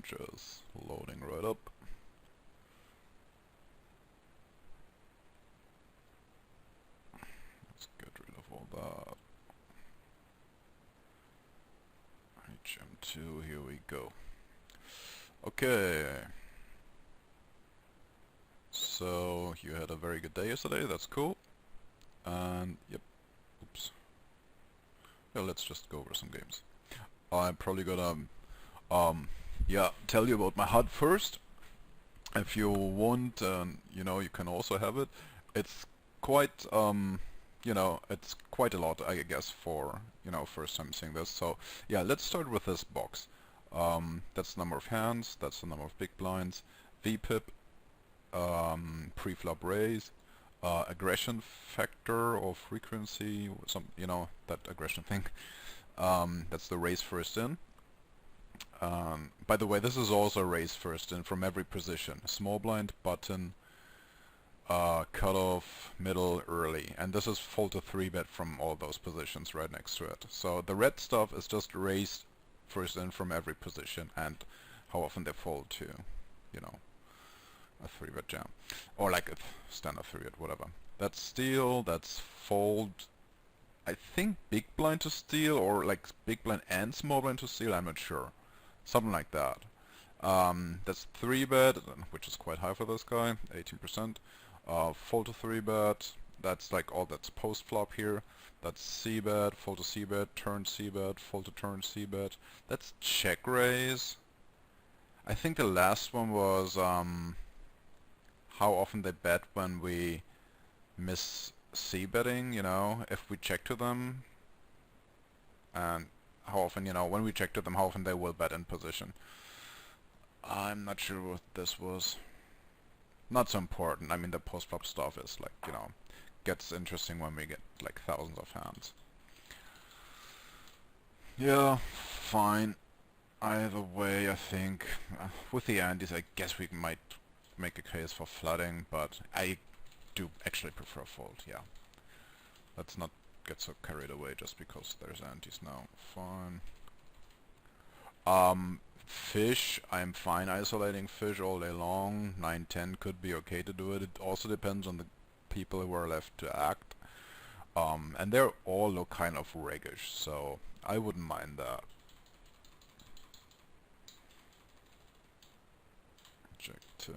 Just loading right up. Let's get rid of all that. HM2, here we go. Okay. So, you had a very good day yesterday, that's cool. And, yep, oops. Yeah, let's just go over some games. I'm probably gonna, yeah, tell you about my HUD first. If you want, you know, you can also have it. It's quite, you know, it's quite a lot, I guess, for, you know, first time seeing this. So, yeah, let's start with this box. That's the number of hands, that's the number of big blinds, VPIP, pre-flop raise, aggression factor or frequency, some, you know, that aggression thing. That's the raise first in. By the way, this is also raise first in from every position. Small blind, button, cutoff, middle, early. And this is fold to 3-bet from all those positions right next to it. So the red stuff is just raised first in from every position and how often they fold to, you know, a 3-bet jam. Or like a standard 3-bet, whatever. That's steal, that's fold. I think big blind to steal, or like big blind and small blind to steal, I'm not sure. Something like that. That's 3-bet, which is quite high for this guy, 18%. Fold to 3-bet, that's like all that's post-flop here. That's C-bet, fold to C-bet, turn C-bet, fold to turn C-bet. That's check raise. I think the last one was how often they bet when we miss C-betting, you know, if we check to them. And how often, you know, when we check to them, how often they will bet in position. I'm not sure what this was. Not so important. I mean, the post-flop stuff is like, you know, gets interesting when we get like thousands of hands. Yeah, fine. Either way, I think with the antes, I guess we might make a case for flooding, but I do actually prefer fold. Yeah, let's not get so carried away just because there's antes now. Fine. Fish, I'm fine isolating fish all day long. 9-10 could be okay to do it. It also depends on the people who are left to act. And they all look kind of riggish, so I wouldn't mind that. Check 10.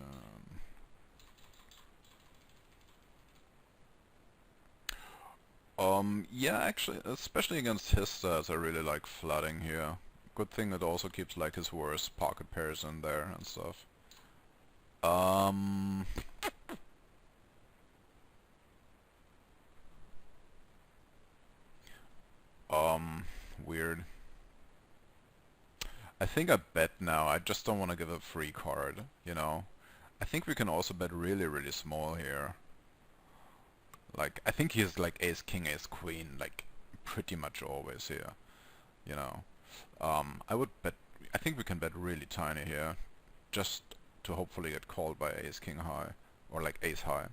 Yeah, actually, especially against his stats, I really like flooding here. Good thing it also keeps like his worst pocket pairs in there and stuff. Weird. I think I bet now. I just don't want to give a free card, you know. I think we can also bet really, really small here. Like, I think he's like ace king, ace queen, like pretty much always here, you know. I would bet, I think we can bet really tiny here, just to hopefully get called by ace king high, or like ace high.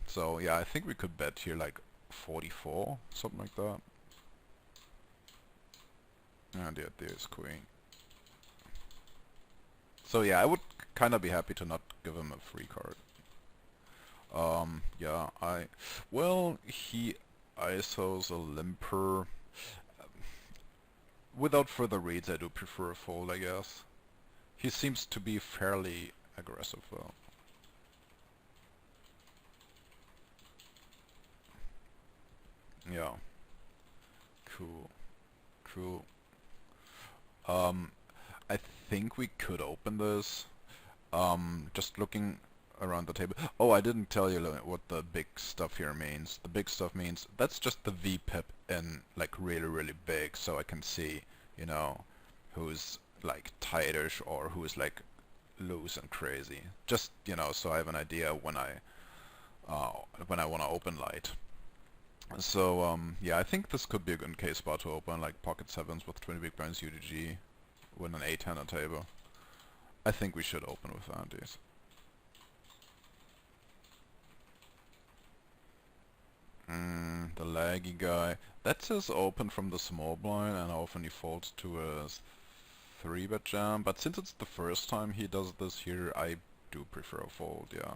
So yeah, I think we could bet here like 44, something like that. And yeah, there's queen. So yeah, I would kind of be happy to not give him a free card. Yeah, well, he ISOs a limper. Without further reads, I do prefer a fold, I guess. He seems to be fairly aggressive, though. Yeah. Cool. Cool. I think we could open this. Just looking around the table. Oh, I didn't tell you what the big stuff here means. The big stuff means that's just the VPIP in like really, really big, so I can see, you know, who's like tightish or who's like loose and crazy. Just, you know, so I have an idea when I want to open light. So yeah, I think this could be a good case spot to open, like pocket sevens with 20 big blinds UDG with an 8-10 on table. I think we should open with antes. The laggy guy. That says open from the small blind, and how often he folds to his 3-bet jam, but since it's the first time he does this here, I do prefer a fold, yeah.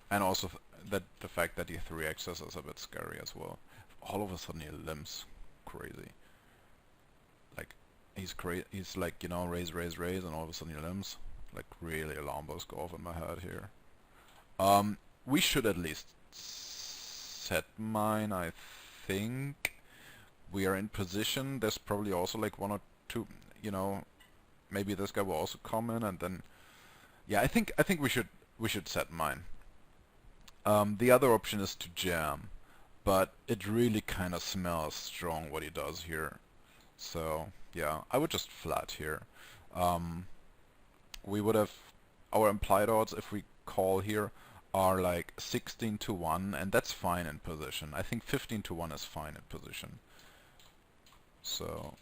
And also that the fact that he 3x's is a bit scary as well. All of a sudden he limps crazy. Like he's like, you know, raise, raise, raise, and all of a sudden he limps. Like really alarm bells go off in my head here. We should at least set mine, I think. We are in position. There's probably also like one or two, you know, maybe this guy will also come in, and then yeah, I think we should set mine. The other option is to jam, but it really kind of smells strong what he does here. So yeah, I would just flat here. We would have our implied odds if we call here are like 16 to 1, and that's fine in position. I think 15 to 1 is fine in position. So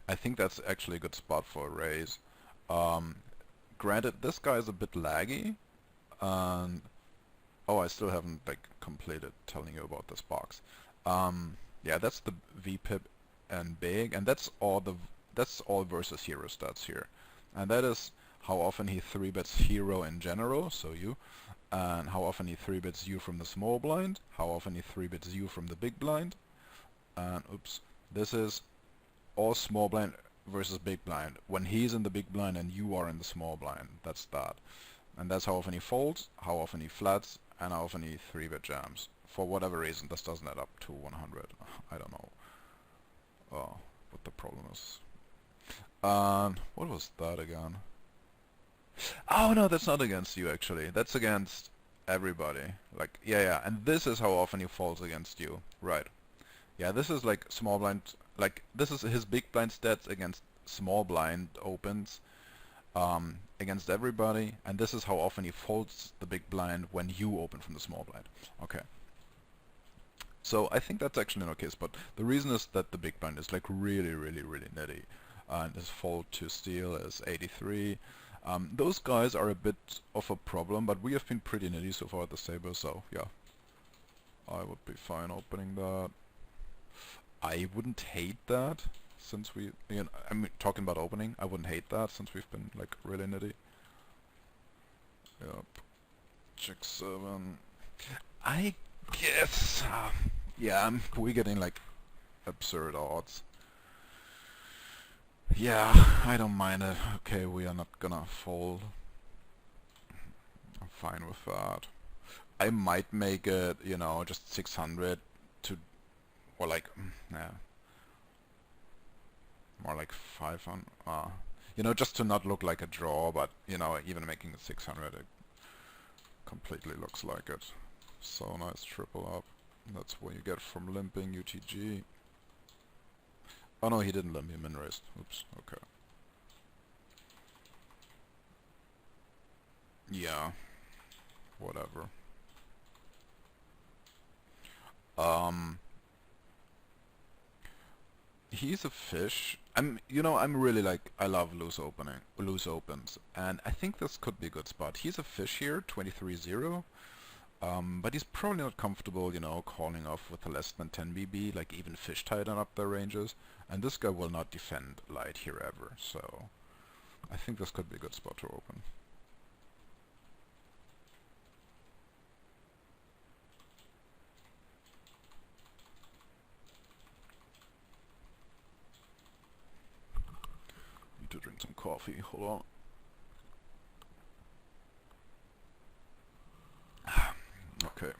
I think that's actually a good spot for a raise. Granted, this guy is a bit laggy, and oh, I still haven't like completed telling you about this box. Yeah, that's the VPIP and big, and that's all versus hero stats here, and that is how often he 3-bets hero in general, so you, and how often he 3-bets you from the small blind, how often he 3-bets you from the big blind, and oops, this is all small blind versus big blind. When he's in the big blind and you are in the small blind, that's that. And that's how often he folds, how often he flats, and how often he 3-bet jams. For whatever reason, this doesn't add up to 100. I don't know what the problem is. What was that again? Oh no, that's not against you actually. That's against everybody. Like, yeah, and this is how often he falls against you. Right. Yeah, this is like small blind, like this is his big blind stats against small blind opens, against everybody, and this is how often he folds the big blind when you open from the small blind. Okay. So I think that's actually an okay spot. The reason is that the big blind is like really nitty, and his fold to steal is 83. Those guys are a bit of a problem, but we have been pretty nitty so far at the table, so yeah, I would be fine opening that. I wouldn't hate that, since we, you know, I'm talking about opening, I wouldn't hate that since we've been like really nitty. Yep. Check 7. I guess, yeah, we're getting like absurd odds. Yeah, I don't mind it. Okay, we are not gonna fold. I'm fine with that. I might make it, you know, just 600 to, or like, yeah, more like 500. You know, just to not look like a draw, but you know, even making it 600, it completely looks like it. So nice triple up. That's what you get from limping UTG. Oh no, he didn't limp, he min raised. Oops, okay. Yeah, whatever. He's a fish. I'm really like, I love loose opens, and I think this could be a good spot. He's a fish here, 23-0. But he's probably not comfortable, you know, calling off with a less than 10 BB, like even fish tighten up their ranges, and this guy will not defend light here ever, so I think this could be a good spot to open. Need to drink some coffee, hold on. Okay.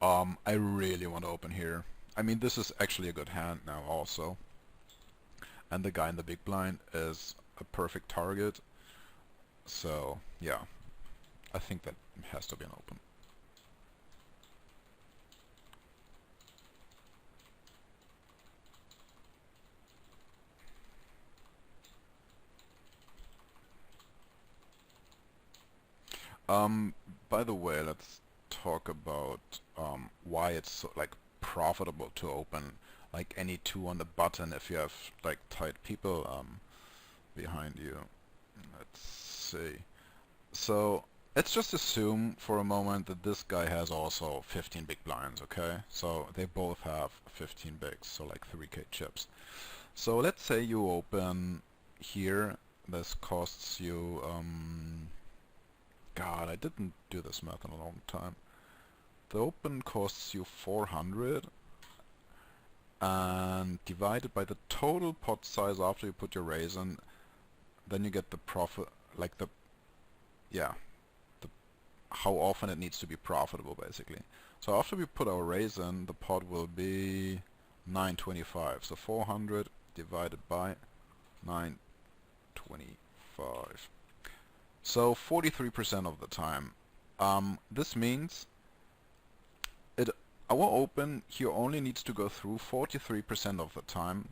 I really want to open here. I mean, this is actually a good hand now also. And the guy in the big blind is a perfect target. So, yeah. I think that has to be an open. By the way, let's talk about why it's so, like profitable to open like any 2 on the button if you have like tight people behind you. Let's see. So let's just assume for a moment that this guy has also 15 big blinds, okay? So they both have 15 bigs, so like 3k chips. So let's say you open here, this costs you, God, I didn't do this math in a long time. The open costs you 400, and divided by the total pot size after you put your raise in, then you get the profit, like the, yeah, the, how often it needs to be profitable basically. So after we put our raise in, the pot will be 925. So 400 divided by 925. So 43% of the time. This means our open here only needs to go through 43% of the time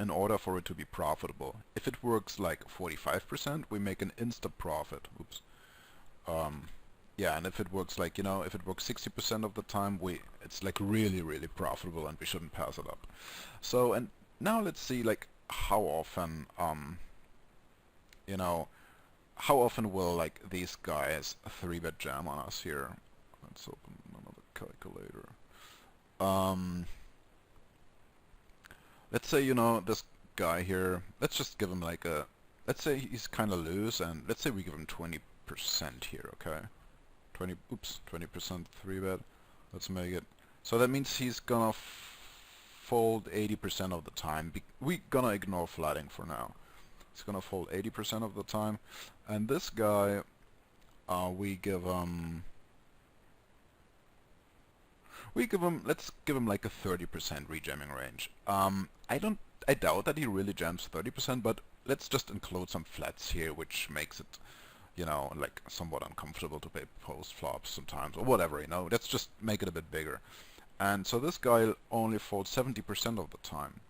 in order for it to be profitable. If it works like 45%, we make an instant profit. Oops. Yeah, and if it works like, you know, if it works 60% of the time, it's like really, really profitable and we shouldn't pass it up. So, and now let's see like how often, you know, how often will like these guys 3-bet jam on us here. Let's open another calculator. Let's say, you know, this guy here, let's just give him like a, let's say he's kind of loose, and let's say we give him 20% here, okay? 20% 3-bet. Let's make it. So that means he's gonna fold 80% of the time. We're gonna ignore flatting for now. He's gonna fold 80% of the time. And this guy, we give him, let's give him like a 30% rejamming range. I doubt that he really jams 30%, but let's just include some flats here, which makes it, you know, like somewhat uncomfortable to play post flops sometimes, or whatever, you know. Let's just make it a bit bigger. And so this guy only folds 70% of the time.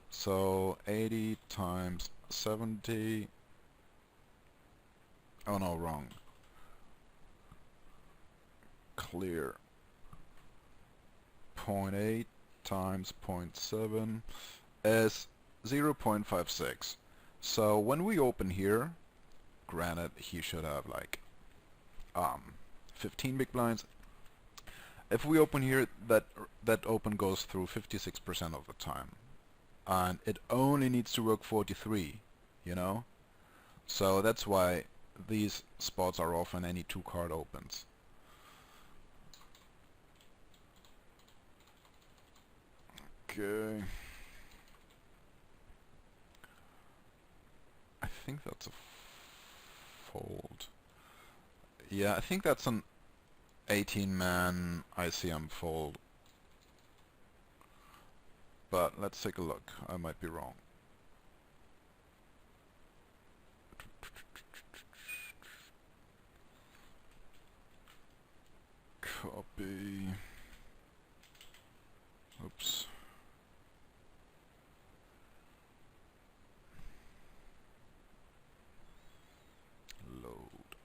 So 80 times 70. Oh no, wrong. Clear. 0.8 times 0.7 is 0.56. So when we open here, granted he should have like 15 big blinds. If we open here, that open goes through 56% of the time, and it only needs to work 43, you know. So that's why these spots are often any 2-card opens. Okay. I think that's a fold. Yeah, I think that's an 18-man ICM fold. But let's take a look. I might be wrong. Copy. Oops. Load.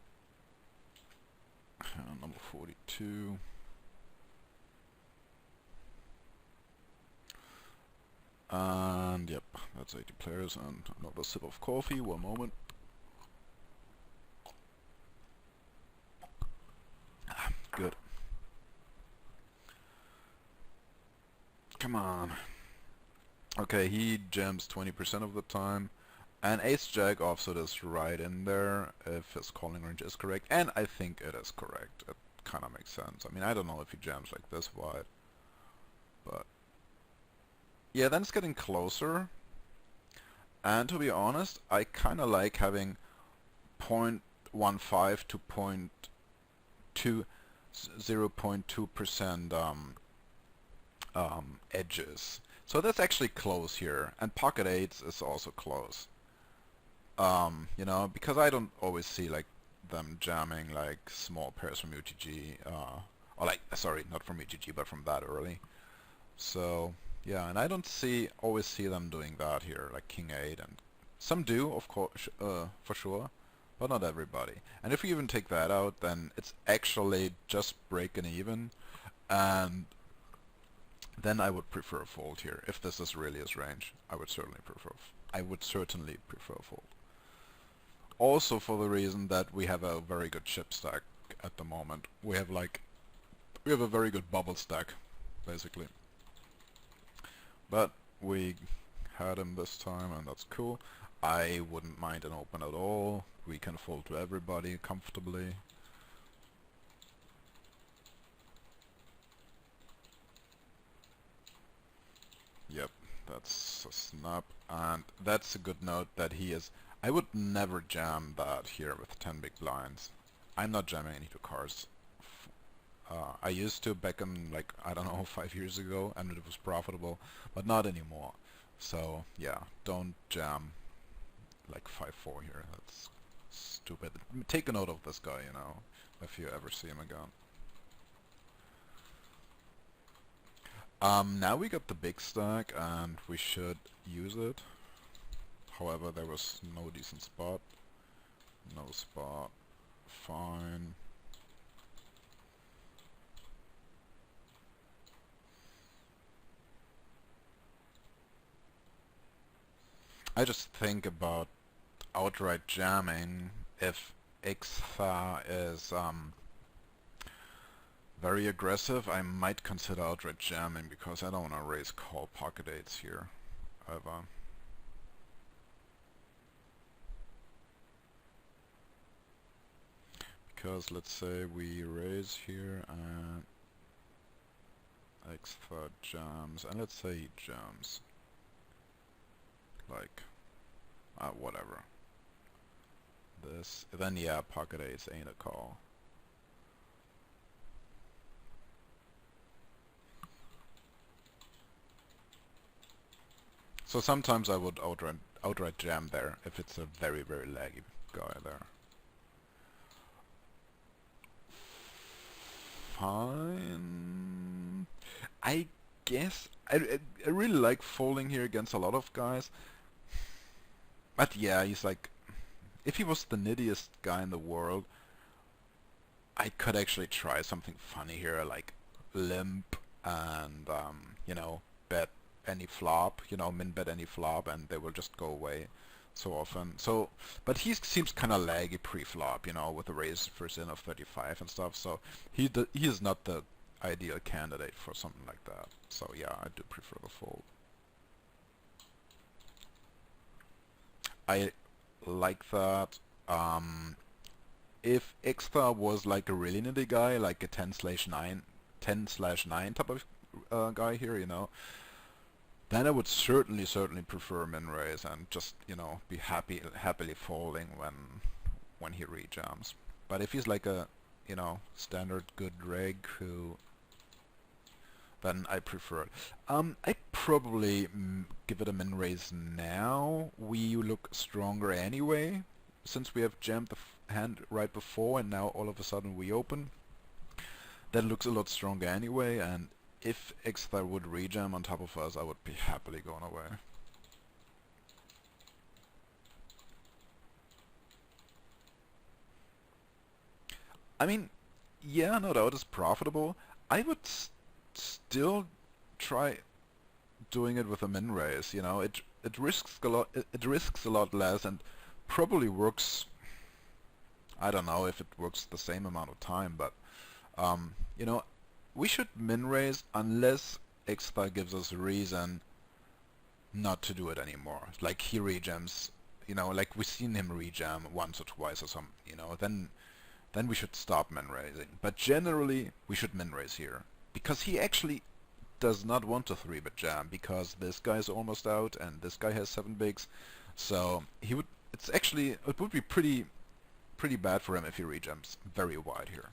Number 42. And yep, that's 80 players and another sip of coffee. One moment. Good. Come on. Okay, he jams 20% of the time. And Ace-Jack offsuit is right in there if his calling range is correct. And I think it is correct. It kind of makes sense. I mean, I don't know if he jams like this wide. But yeah, then it's getting closer. And to be honest, I kind of like having 0.15 to 0.2% edges. So that's actually close here. And pocket eights is also close. You know, because I don't always see like them jamming like small pairs from UTG, or like, sorry, not from UTG, but from that early. So yeah, and I don't always see them doing that here, like King 8, and some do, of course, for sure, but not everybody. And if we even take that out, then it's actually just breaking even, and then I would prefer a fold here. If this is really his range, I would certainly prefer a fold. Also for the reason that we have a very good chip stack at the moment. We have a very good bubble stack, basically. But we had him this time, and that's cool. I wouldn't mind an open at all. We can fold to everybody comfortably. Yep, that's a snap, and that's a good note that he is... I would never jam that here with 10 big blinds. I'm not jamming any two cards. I used to back in, like, I don't know, 5 years ago, and it was profitable, but not anymore. So, yeah, don't jam like 5-4 here. That's stupid. Take a note of this guy, you know, if you ever see him again. Now we got the big stack, and we should use it. However, there was no decent spot. No spot. Fine. I just think about outright jamming if Ixtha is very aggressive. I might consider outright jamming because I don't want to raise call pocket eights here ever. Because let's say we raise here and Ixtha jams, and let's say he jams like whatever. This, then yeah, pocket eights ain't a call. So sometimes I would outright jam there if it's a very, very laggy guy there. Fine. I guess I really like folding here against a lot of guys. But yeah, he's like, if he was the nittiest guy in the world, I could actually try something funny here, like limp and you know, bet any flop, you know, min bet any flop, and they will just go away so often. So, but he seems kind of laggy pre-flop, you know, with the raise first in of 35 and stuff. So he is not the ideal candidate for something like that. So yeah, I do prefer the fold. I like that. If Ixtha was like a really nitty guy, like a 10/9 type of guy here, you know, then I would certainly prefer min raise and just, you know, be happily folding when he rejams. But if he's like a, you know, standard good reg who, then I prefer it. I probably give it a min raise now. We look stronger anyway, since we have jammed the hand right before and now all of a sudden we open. That looks a lot stronger anyway, and if Ixtha would rejam on top of us, I would be happily going away. I mean, yeah, no doubt it's profitable. I would still try doing it with a min raise, you know. It risks a lot, it risks a lot less, and probably works. I don't know if it works the same amount of time, but you know, we should min raise unless Ixtha gives us a reason not to do it anymore. Like he rejams, you know, like we've seen him rejam once or twice or something, you know, then we should stop min raising. But generally we should min raise here, because he actually does not want to 3-bet jam, because this guy is almost out and this guy has 7 bigs, so he would, it would be pretty bad for him if he rejams very wide here.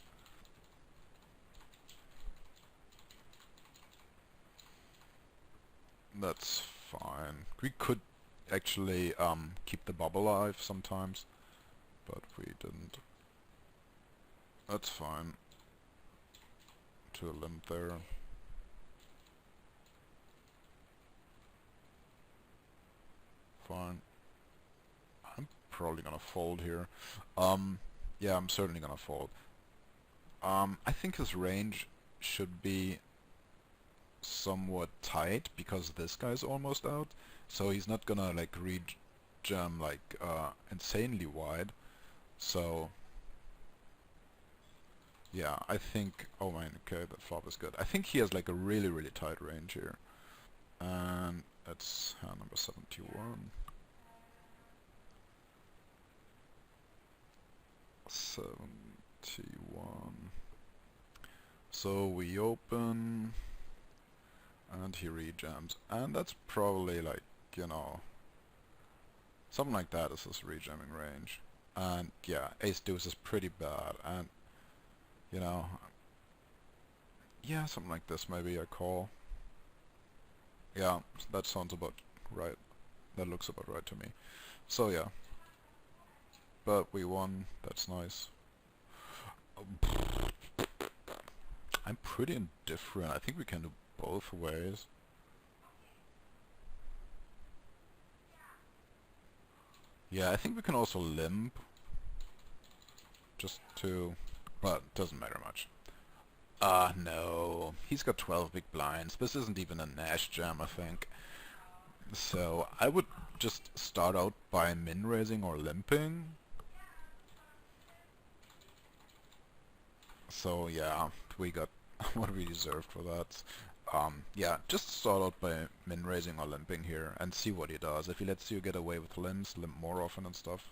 That's fine. We could actually keep the bubble alive sometimes, but we didn't. That's fine. To a limp there. Fine. I'm probably gonna fold here. Yeah, I'm certainly gonna fold. I think his range should be somewhat tight because this guy's almost out, so he's not gonna like rejam like insanely wide. So yeah, I think, oh man, okay, the flop is good. I think he has like a really, really tight range here. And that's hand number 71. 71. So we open, and he rejams. And that's probably like, you know, something like that is his rejamming range. And yeah, ace deuce is pretty bad. And, you know, yeah, something like this maybe I call. Yeah, that sounds about right. That looks about right to me. So yeah, but we won. That's nice. I'm pretty indifferent. I think we can do both ways. Yeah, I think we can also limp. Just to... well, it doesn't matter much. No. He's got 12 big blinds. This isn't even a Nash jam, I think. So, I would just start out by min-raising or limping. So, yeah, we got what we deserved for that. Yeah, just start out by min-raising or limping here and see what he does. If he lets you get away with limps, limp more often and stuff.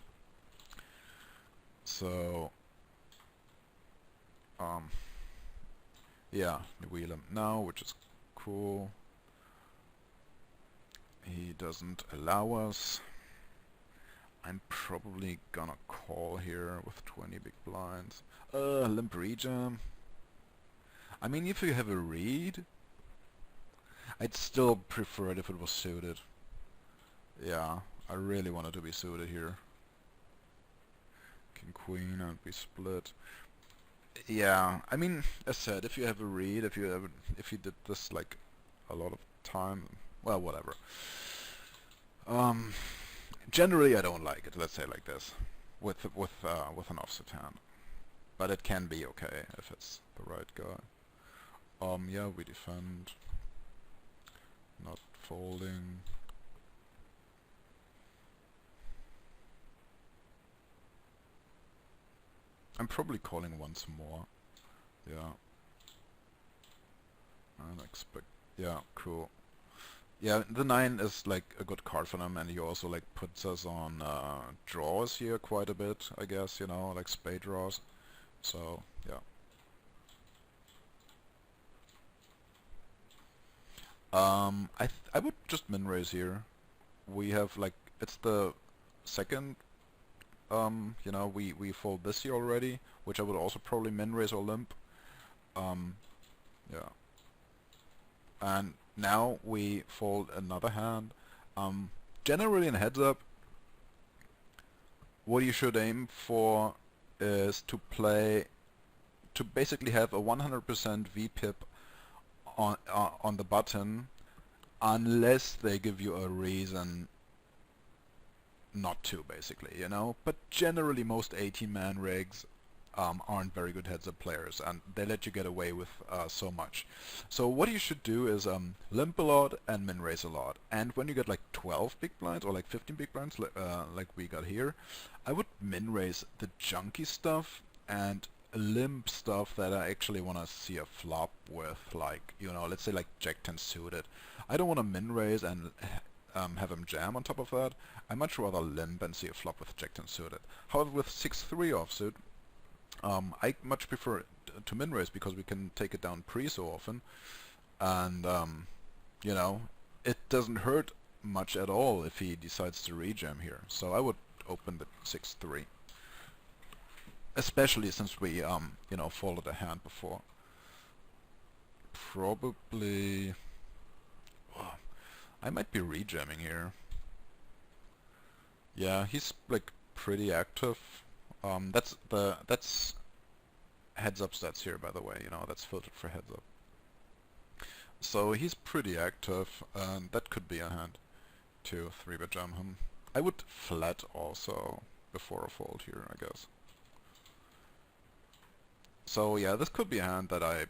So, yeah, we limp now, which is cool. He doesn't allow us. I'm probably gonna call here with 20 big blinds. Limp rejam. I mean, if you have a read, I'd still prefer it if it was suited. Yeah, I really wanted to be suited here. King queen and we split. Yeah, I mean, as said, if you have a read, if you did this like a lot of time, well, whatever. Generally, I don't like it. Let's say like this, with an offsuit hand, but it can be okay if it's the right guy. Yeah, we defend, not folding. I'm probably calling once more. Yeah. And expect. Yeah, cool. Yeah, the 9 is like a good card for them, and he also like puts us on draws here quite a bit, I guess, you know, like spade draws. So, yeah. I would just min raise here. We have like, it's the second, you know, we fold this here already, which I would also probably min raise or limp. Yeah. And now we fold another hand. Generally in heads up, what you should aim for is to basically have a 100% VPIP on the button, unless they give you a reason not to, basically, you know. But generally most 18-man rigs aren't very good heads-up players, and they let you get away with so much. So what you should do is limp a lot and min raise a lot. And when you get like 12 big blinds or like 15 big blinds, like we got here, I would min raise the junky stuff and limp stuff that I actually want to see a flop with, like, you know, let's say like Jack 10 suited. I don't want to min raise and have him jam on top of that. I much rather limp and see a flop with Jack 10 suited. However, with 6-3 offsuit, I much prefer to min raise because we can take it down pre so often, and you know, it doesn't hurt much at all if he decides to rejam here. So I would open the 6-3, especially since we you know, folded a hand before. Probably, oh, I might be rejamming here. Yeah, he's like pretty active. That's heads up stats here, by the way, you know, that's filtered for heads up. So he's pretty active, and that could be a hand to 3-bet jam him. I would flat also before a fold here, I guess. So yeah, this could be a hand that I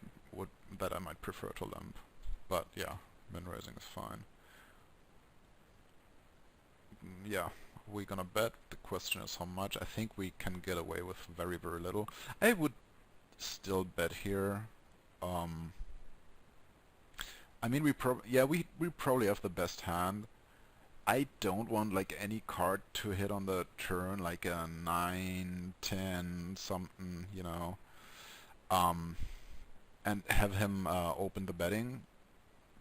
might prefer to limp, but yeah, min raising is fine. Yeah, we gonna bet? The question is how much. I think we can get away with very, very little. I would still bet here. Um, I mean, we probably have the best hand. I don't want like any card to hit on the turn, like a 9, 10, something, you know, um, and have him open the betting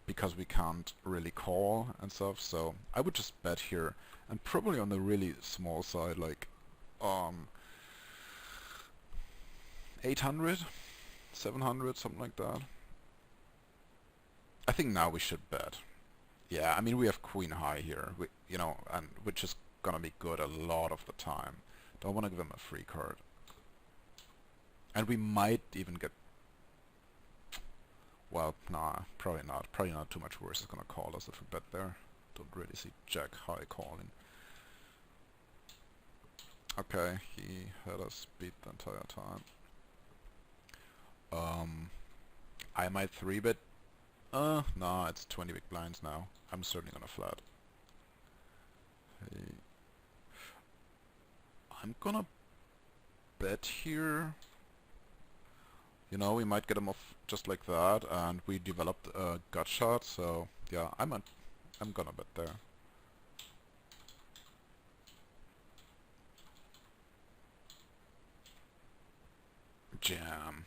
because we can't really call and stuff. So I would just bet here, and probably on the really small side, like um, 800, 700, something like that. I think now we should bet. Yeah, I mean we have queen high here, you know, and which is gonna be good a lot of the time. Don't want to give him a free card. And we might even get, well, nah, probably not. Probably not too much worse. It's gonna call us if we bet there. Don't really see jack high calling. Okay, he had us beat the entire time. I might 3-bet. Nah, it's 20 big blinds now. I'm certainly gonna flat. Hey. I'm gonna bet here. You know, we might get him off just like that, and we developed a gut shot, so yeah, I'm gonna bet there. Jam.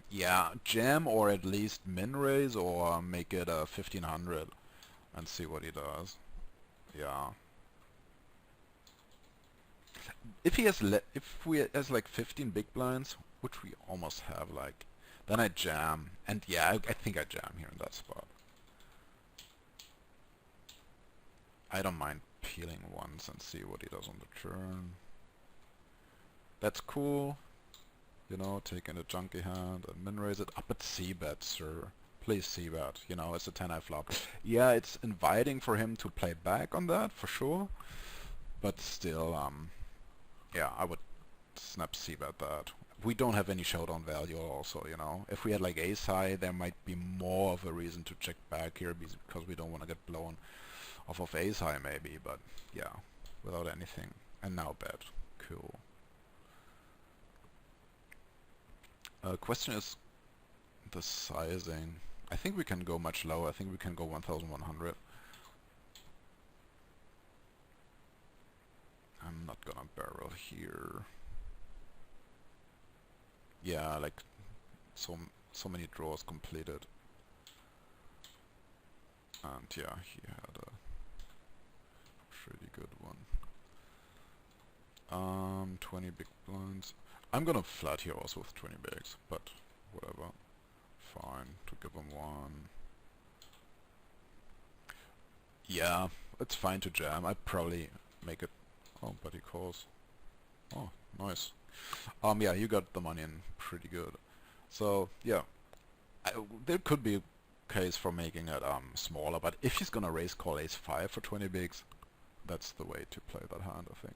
Yeah, jam or at least min raise or make it a 1500 and see what he does. Yeah. If he has if we has like 15 big blinds, which we almost have, like, then I jam. And yeah, I think I jam here in that spot. I don't mind peeling once and see what he does on the turn. That's cool. You know, taking a junky hand and min raise it up at c-bet, sir. Please c-bet. You know, it's a 10-eye flop. Yeah, it's inviting for him to play back on that, for sure. But still, yeah, I would snap c-bet that. We don't have any showdown value also, you know. If we had like ace high, there might be more of a reason to check back here because we don't want to get blown off of ace high maybe, but yeah, without anything. And now bet. Cool. Question is the sizing. I think we can go much lower. I think we can go 1100. I'm not gonna barrel here. Yeah, like so many draws completed. And yeah, he had a pretty good one. 20 big blinds. I'm gonna flat here also with 20 bigs, but whatever. Fine, to give him one. Yeah, it's fine to jam. I'd probably make it... Oh, but he calls. Oh, nice. Yeah, you got the money in pretty good. So, yeah. There could be a case for making it smaller, but if he's gonna raise call ace-5 for 20 bigs, that's the way to play that hand, I think.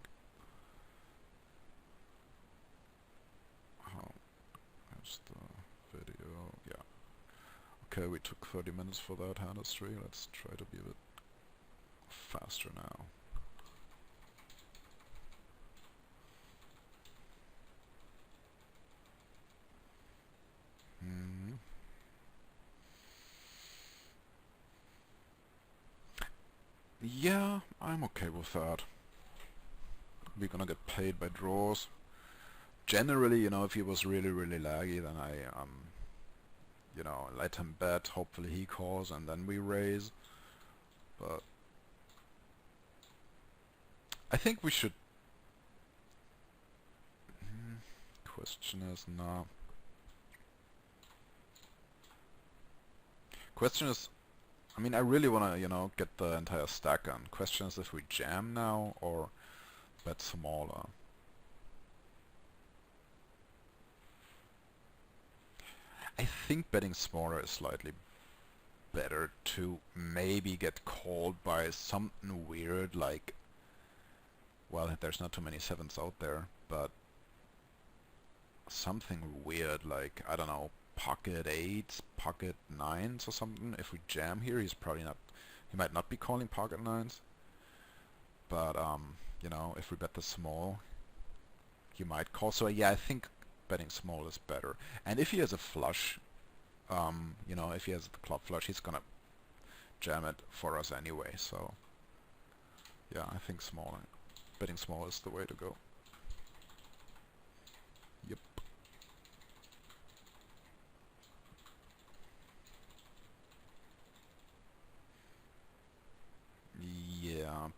There's the video, yeah. Okay, we took 30 minutes for that hand history. Let's try to be a bit faster now. Yeah, I'm okay with that. We're gonna get paid by draws. Generally, you know, if he was really, really laggy, then I, you know, let him bet, hopefully he calls, and then we raise. But I think we should... Question is, nah. Question is, I mean, I really wanna, you know, get the entire stack on. Question is if we jam now or bet smaller. I think betting smaller is slightly better to maybe get called by something weird like, well, there's not too many 7s out there, but something weird like, I don't know, pocket 8s, pocket 9s or something. If we jam here, he's probably not, he might not be calling pocket 9s. But you know, if we bet the small, you might call. So yeah, I think betting small is better. And if he has a flush, you know, if he has the club flush, he's gonna jam it for us anyway. So yeah, I think betting small is the way to go. Yep. Yeah.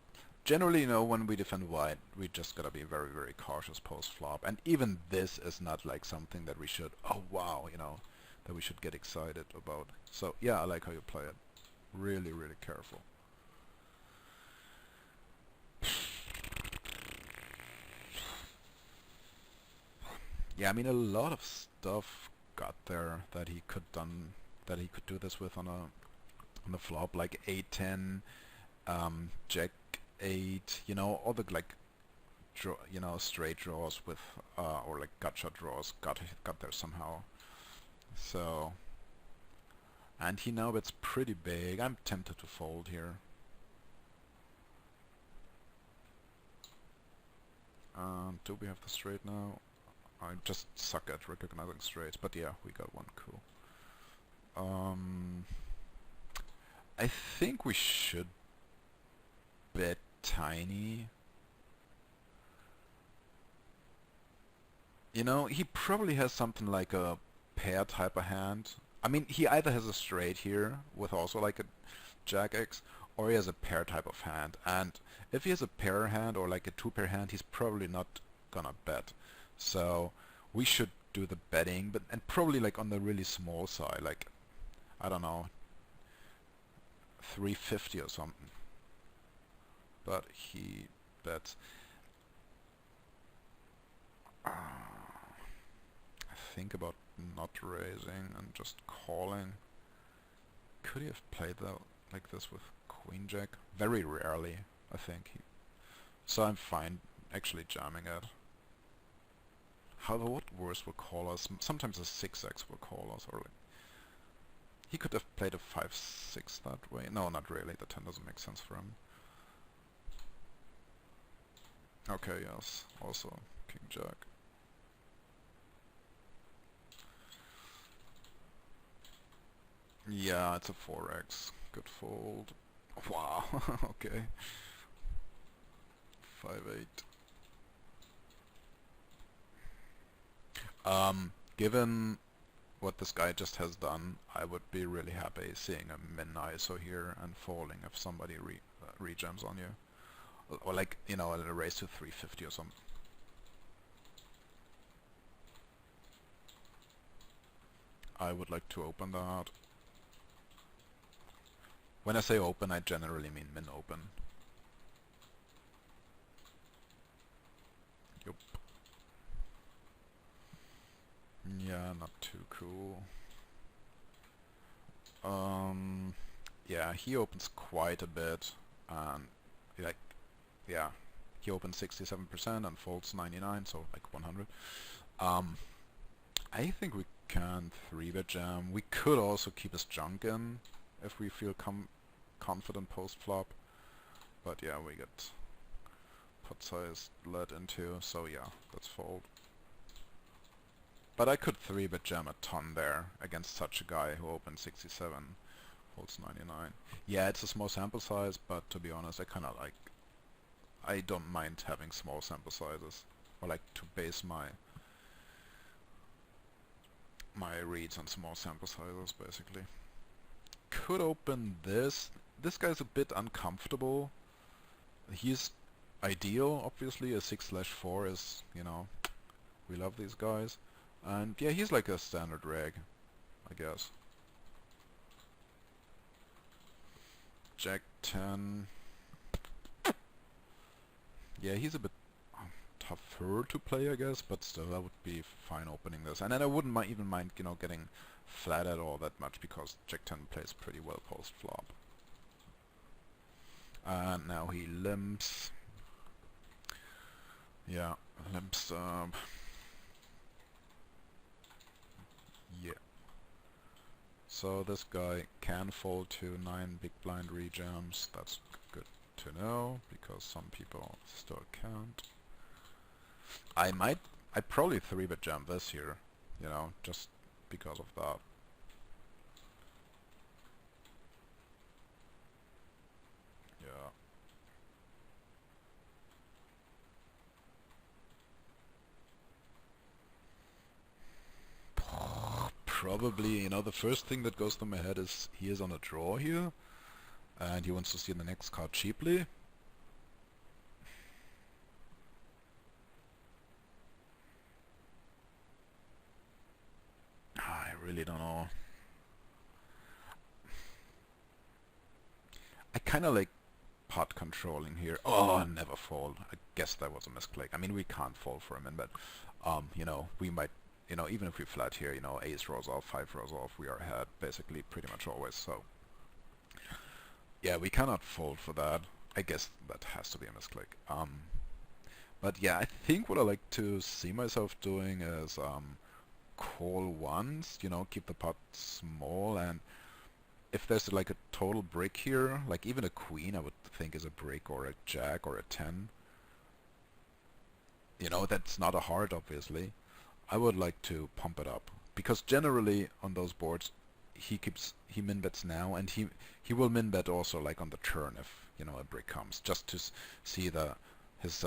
Generally, you know, when we defend wide, we just gotta be very, very cautious post-flop. And even this is not like something that we should, oh wow, you know, that we should get excited about. So yeah, I like how you play it. Really, really careful. Yeah, I mean, a lot of stuff got there that he could do this with on the flop, like 8-10, Jack 8, you know, all the like you know, straight draws with or like gotcha draws got there somehow. So, and he now bets pretty big. I'm tempted to fold here. Do we have the straight now? I just suck at recognizing straights, but yeah, we got one. Cool. I think we should bet tiny. You know, he probably has something like a pair type of hand. I mean, he either has a straight here with also like a Jack X, or he has a pair type of hand. And if he has a pair hand or like a two-pair hand, he's probably not gonna bet. So we should do the betting, but and probably like on the really small side, like I don't know, 350 or something. But he bets. I think about not raising and just calling. Could he have played that like this with Queen Jack? Very rarely, I think. So I'm fine actually jamming it. What worse will call us? Sometimes a 6x will call us, or like he could have played a 5-6 that way. No, not really. The 10 doesn't make sense for him. Okay, yes. Also King Jack. Yeah, it's a 4x. Good fold. Wow. Okay. 5-8. Given what this guy just has done, I would be really happy seeing a min ISO here and falling if somebody rejams on you. Or like, you know, a raise to 350 or something. I would like to open that. When I say open, I generally mean min open. Yup. Yeah, not too cool. Yeah, he opens quite a bit, and like, yeah, he opens 67% and folds 99, so like 100. I think we can 3-bet jam. We could also keep his junk in if we feel confident post-flop, but yeah, we get pot size led into, so yeah, let's fold. But I could 3-bet jam a ton there against such a guy who opens 67, folds 99. Yeah, it's a small sample size, but to be honest, I don't mind having small sample sizes, or like to base my reads on small sample sizes, basically. Could open this. This guy's a bit uncomfortable. He's ideal, obviously. A 6/4 is, you know, we love these guys. And yeah, he's like a standard reg, I guess. Jack 10. Yeah, he's a bit tougher to play, I guess, but still, I would be fine opening this. And then I wouldn't even mind, you know, getting flattered all that much, because Jack 10 plays pretty well post-flop. And now he limps. Yeah, limps up. Yeah. So this guy can fold to 9 big blind rejams. That's good. to know, because some people still can't. I'd probably 3-bet jam this here, you know, just because of that. Yeah. Probably, you know, the first thing that goes to my head is he is on a draw here, and he wants to see the next card cheaply. I really don't know. I kind of like pot controlling here. Oh, never fold. I guess that was a misclick. I mean, we can't fold for him, but you know, we might, you know, even if we flat here, you know, ace rolls off, 5 rolls off, we are ahead basically pretty much always. So yeah, we cannot fold for that. I guess that has to be a misclick. But yeah, I think what I like to see myself doing is call once, you know, keep the pot small, and if there's like a total break here, like even a queen I would think is a break, or a jack or a 10. You know, that's not a heart obviously. I would like to pump it up, because generally on those boards he min bets now, and he will min bet also like on the turn if, you know, a break comes, just to see his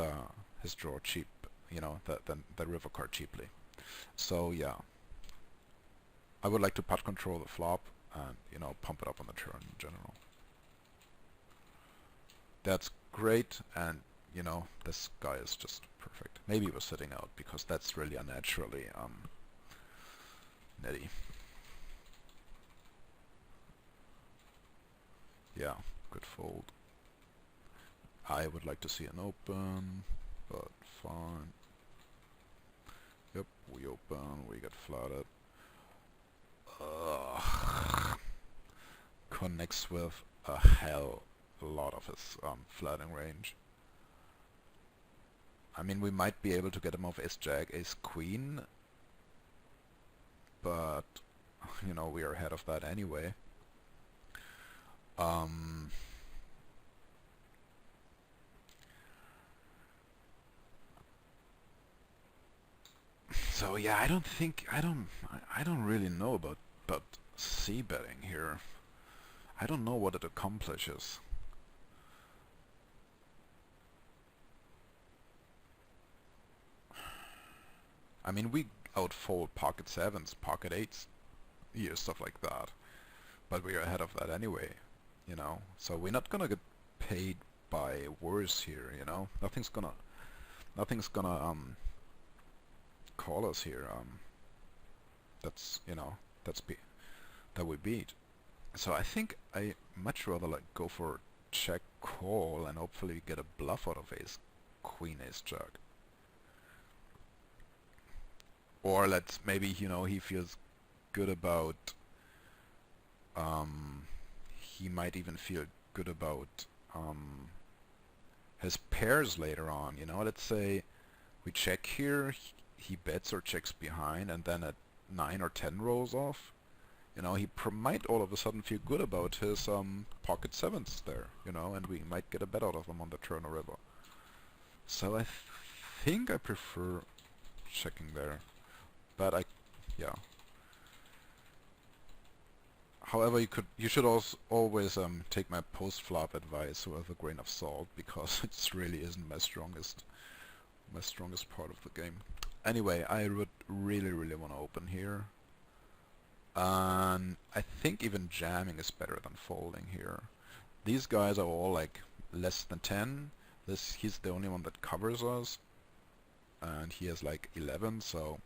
draw cheap, you know, the river card cheaply. So yeah, I would like to pot control the flop and, you know, pump it up on the turn in general. That's great, and you know, this guy is just perfect. Maybe he was sitting out, because that's really unnaturally nitty. Yeah, good fold. I would like to see an open, but fine. Yep, we open, we get flatted. Connects with a hell lot of his flatting range. I mean, we might be able to get him off ace-jack, ace-queen, but, you know, we are ahead of that anyway. So yeah, I don't really know about c-betting here. I don't know what it accomplishes. I mean, we outfold pocket 7s, pocket 8s here, stuff like that. But we are ahead of that anyway, you know. So we're not gonna get paid by worse here, you know. Nothing's gonna call us here. That's, you know, that we beat. So I think I much rather like go for check call and hopefully get a bluff out of ace queen, ace jack. Or let's maybe, you know, he feels good about he might even feel good about his pairs later on, you know. Let's say we check here, he bets or checks behind, and then at 9 or 10 rolls off, you know, he might all of a sudden feel good about his pocket 7s there, you know, and we might get a bet out of them on the turn or river. So I think I prefer checking there, but yeah. However, you should also always take my post-flop advice with a grain of salt, because it really isn't my strongest part of the game. Anyway, I would really want to open here. And I think even jamming is better than folding here. These guys are all like less than 10. He's the only one that covers us, and he has like 11, so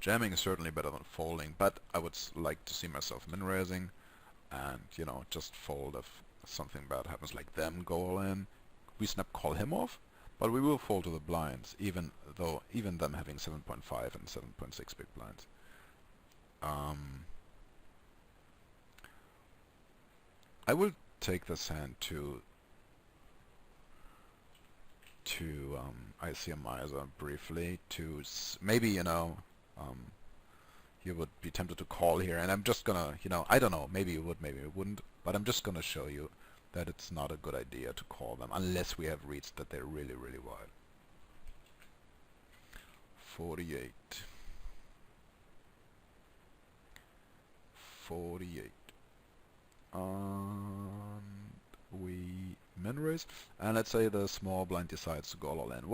jamming is certainly better than folding, but I would like to see myself min-raising and, you know, just fold if something bad happens, like them go all in. We snap call him off, but we will fold to the blinds, even them having 7.5 and 7.6 big blinds. I will take this hand to ICMizer briefly to maybe, you know, you would be tempted to call here, and I'm just gonna, you know, I don't know, maybe you would, maybe you wouldn't, but I'm just gonna show you that it's not a good idea to call them unless we have reads that they're really, really wide. 48. 48. We min raise, and let's say the small blind decides to go all in.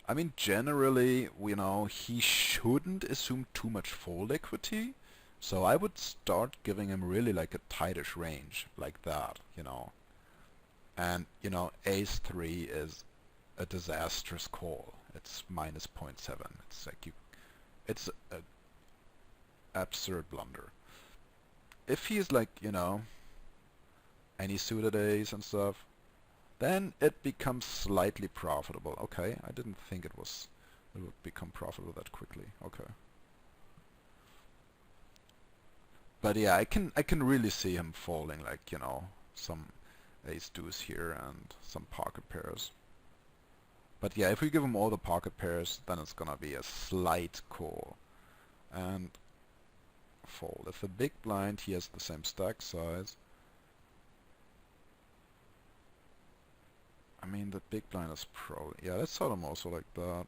I mean, generally, you know, he shouldn't assume too much fold equity, so I would start giving him really like a tightish range, like that, you know. And, you know, ace 3 is a disastrous call. It's minus 0.7. It's like it's an absurd blunder. If he's like, you know, any suited ace and stuff, then it becomes slightly profitable. Okay, I didn't think it would become profitable that quickly. Okay. But yeah, I can really see him falling, like, you know, some ace deuce here and some pocket pairs. But yeah, if we give him all the pocket pairs, then it's gonna be a slight call and fold. If the big blind, he has the same stack size. I mean, the big blind is probably... Yeah, let's sort him also like that.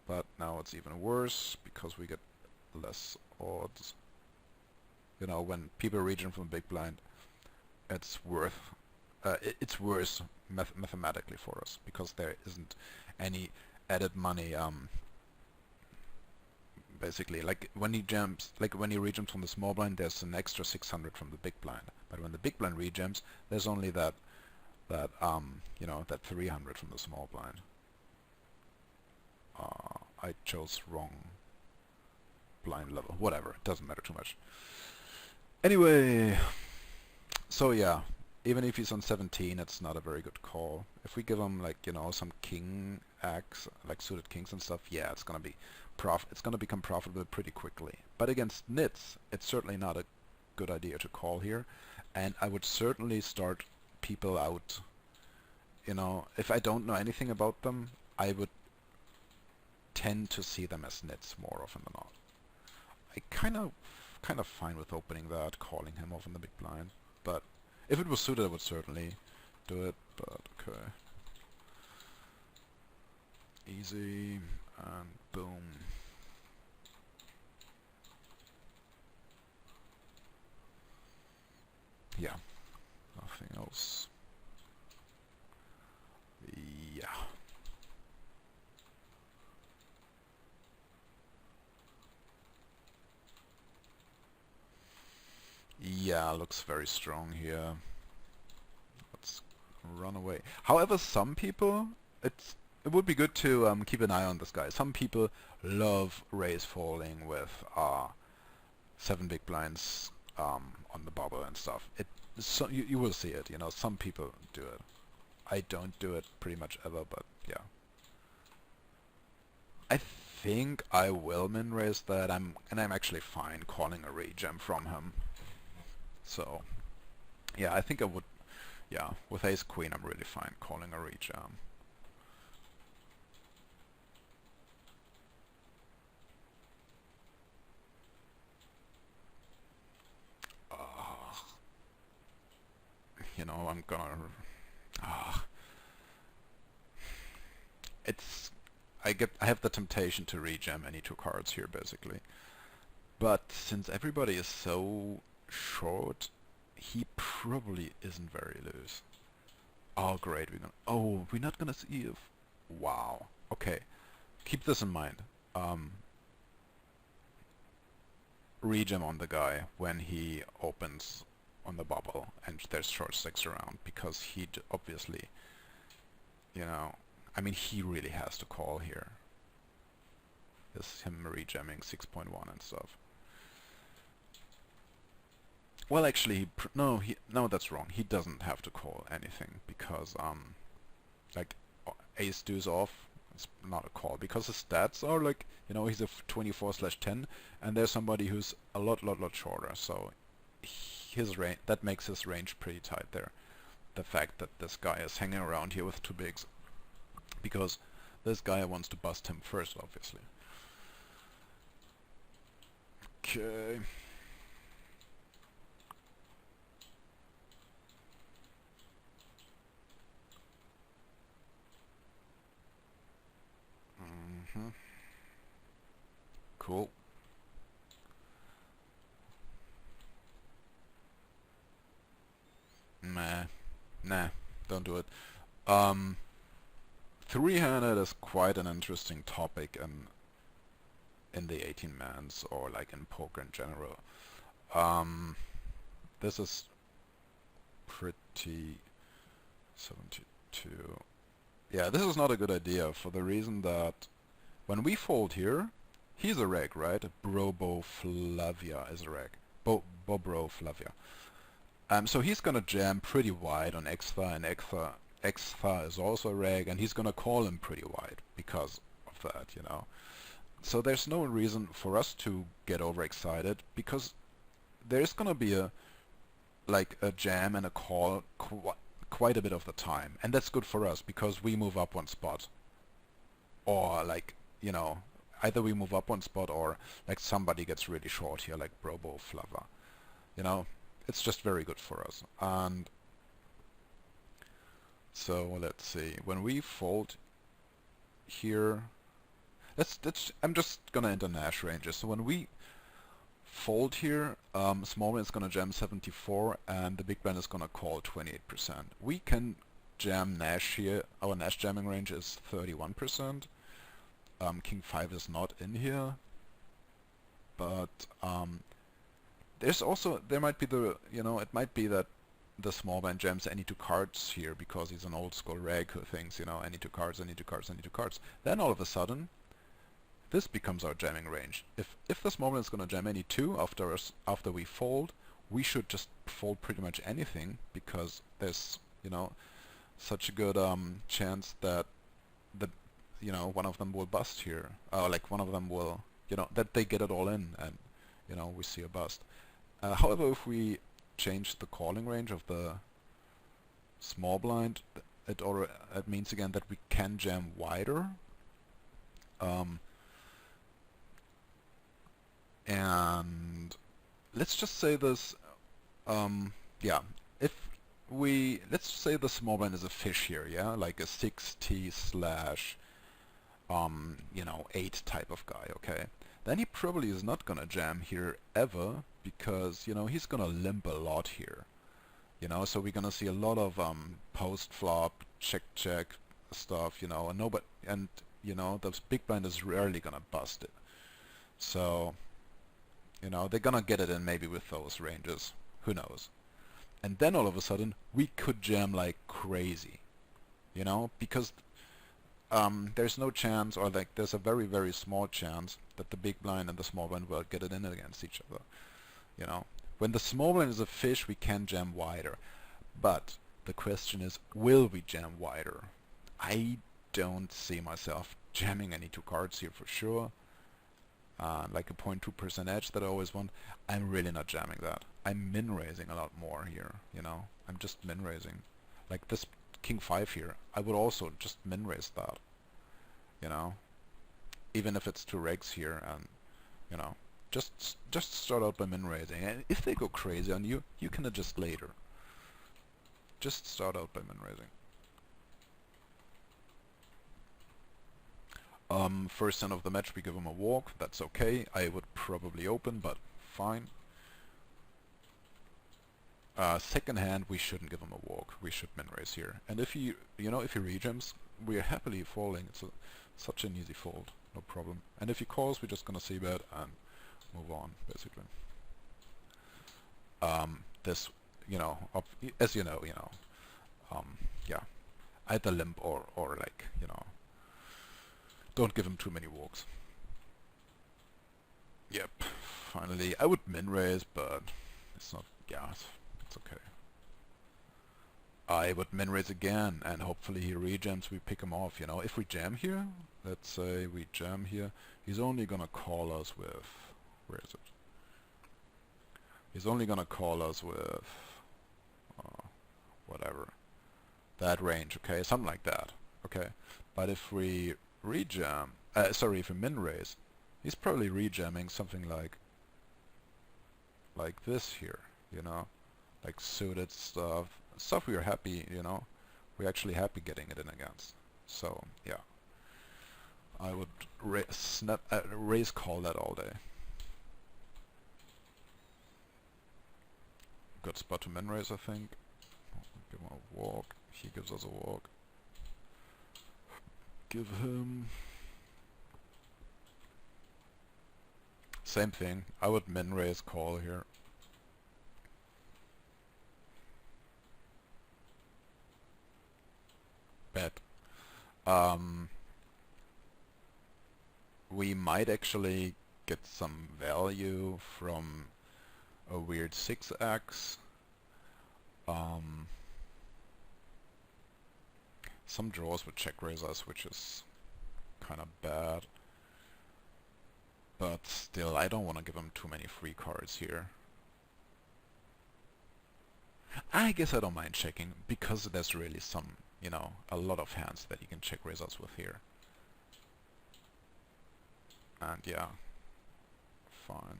But now it's even worse because we get less odds. You know, when people regen from the big blind, it's worse mathematically for us because there isn't any added money. Basically, like when he jumps, like when he regems from the small blind, there's an extra 600 from the big blind. But when the big blind regems, there's only that you know, that 300 from the small blind. I chose wrong blind level. Whatever, it doesn't matter too much. Anyway, so yeah, even if he's on 17, it's not a very good call. If we give him, like, you know, some king X, like suited kings and stuff, yeah, it's gonna become profitable pretty quickly. But against nits, it's certainly not a good idea to call here, and I would certainly start people out. You know, if I don't know anything about them, I would tend to see them as nits more often than not. I kind of fine with opening that, calling him off in the big blind, but if it was suited, I would certainly do it. But okay, easy and boom. Yeah, nothing else. Yeah. Yeah, looks very strong here. Let's run away. However, some people, it would be good to keep an eye on this guy. Some people love raise falling with 7 big blinds on the bubble and stuff. So you will see it. You know, some people do it. I don't do it pretty much ever, but yeah. I think I will min raise that. I'm actually fine calling a regem from him. So yeah, I think I would. Yeah, with ace queen, I'm really fine calling a regem. You know, I'm gonna. I have the temptation to regem any 2 cards here, basically. But since everybody is so short, he probably isn't very loose. Oh great, we're not gonna see if... Wow. Okay, keep this in mind. Regem on the guy when he opens on the bubble and there's short sticks around, because he'd obviously, you know, I mean, he really has to call here. This him regemming 6.1 and stuff. Well, actually, no, that's wrong. He doesn't have to call anything because, like, ace deuce off, it's not a call because his stats are like, you know, he's a 24/10, and there's somebody who's a lot shorter. So his range, that makes his range pretty tight there. The fact that this guy is hanging around here with 2 bigs, because this guy wants to bust him first, obviously. Okay. Cool. Nah, don't do it. Um, Three-handed is quite an interesting topic in the 18-mans or like in poker in general. Um, this is pretty 72. Yeah, this is not a good idea for the reason that when we fold here, he's a reg, right? Brobo Flavia is a reg. Bobro Flavia. So he's gonna jam pretty wide on Xthar, and Xthar is also a reg, and he's gonna call him pretty wide because of that, you know. So there's no reason for us to get overexcited because there's gonna be a jam and a call quite a bit of the time, and that's good for us because we move up one spot, or like, you know, either we move up one spot or like somebody gets really short here, like Brobo Flava, you know. It's just very good for us. And so let's see, when we fold here, I'm just gonna enter Nash ranges. So when we fold here, small blind is gonna jam 74 and the big blind is gonna call 28%. We can jam Nash here. Our Nash jamming range is 31%. King 5 is not in here, but there might be it might be that the small blind jams any two cards here because he's an old school reg who thinks, any two cards, any two cards, any two cards. Then all of a sudden, this becomes our jamming range. If the small blind is gonna jam any two after we fold, we should just fold pretty much anything because there's, such a good chance that one of them will bust here. Like one of them will, that they get it all in and, we see a bust. However, if we change the calling range of the small blind, it means again that we can jam wider. And let's just say this, yeah, let's say the small blind is a fish here, yeah, like a 6T slash, 8 type of guy, okay? Then he probably is not gonna jam here ever because, he's gonna limp a lot here. So we're gonna see a lot of post-flop, check stuff, and the big blind is rarely gonna bust it. So, they're gonna get it in maybe with those ranges. Who knows? And then all of a sudden, we could jam like crazy, because there's no chance, or like there's a very, very small chance that the big blind and the small blind will get it in against each other. When the small blind is a fish, we can jam wider. But the question is, will we jam wider? I don't see myself jamming any two cards here for sure. Like a 0.2% edge that I always want. I'm really not jamming that. I'm min-raising a lot more here, I'm just min-raising. Like this King 5 here, I would also just min-raise that, even if it's two regs here, and, just start out by min-raising. And if they go crazy on you, you can adjust later. Just start out by min-raising. First hand of the match we give him a walk, that's okay. I would probably open, but fine. Second hand we shouldn't give him a walk, we should min-raise here. And if he, if he rejams, we are happily folding. It's such an easy fold, no problem. And if he calls, we're just gonna see bet and move on, basically. This, as yeah, either limp or like, don't give him too many walks. Yep, finally, I would min-raise, but it's not, yeah, it's okay. I would min-raise again, and hopefully he rejams, we pick him off, If we jam here, let's say we jam here, he's only gonna call us with, where is it? He's only gonna call us with, whatever, that range, okay, something like that, okay? But if we rejam, if we min-raise, he's probably rejamming something like this here, like suited stuff we are happy, we're actually happy getting it in against. So yeah, I would raise call that all day. Good spot to min raise, I think. Give him a walk. He gives us a walk. Give him... Same thing. I would min raise call here. Bet. We might actually get some value from a weird 6x. Some draws with check raisers, which is kind of bad. But still, I don't want to give him too many free cards here. I guess I don't mind checking, because there's really some, you know, a lot of hands that you can check raise us with here. And yeah, fine.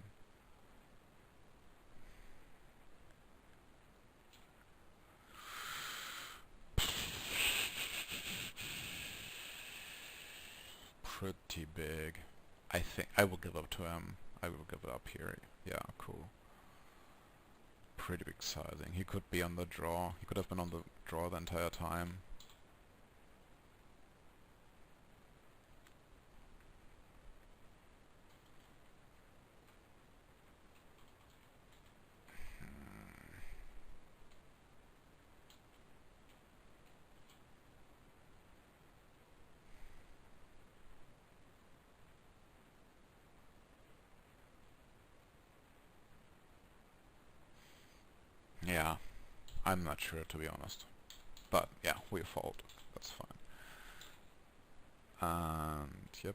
Pretty big. I think I will give up to him. I will give it up here. Yeah, cool. Pretty big sizing. He could be on the draw. He could have been on the draw the entire time. Yeah, I'm not sure, to be honest. But yeah, we fold. That's fine. And yep,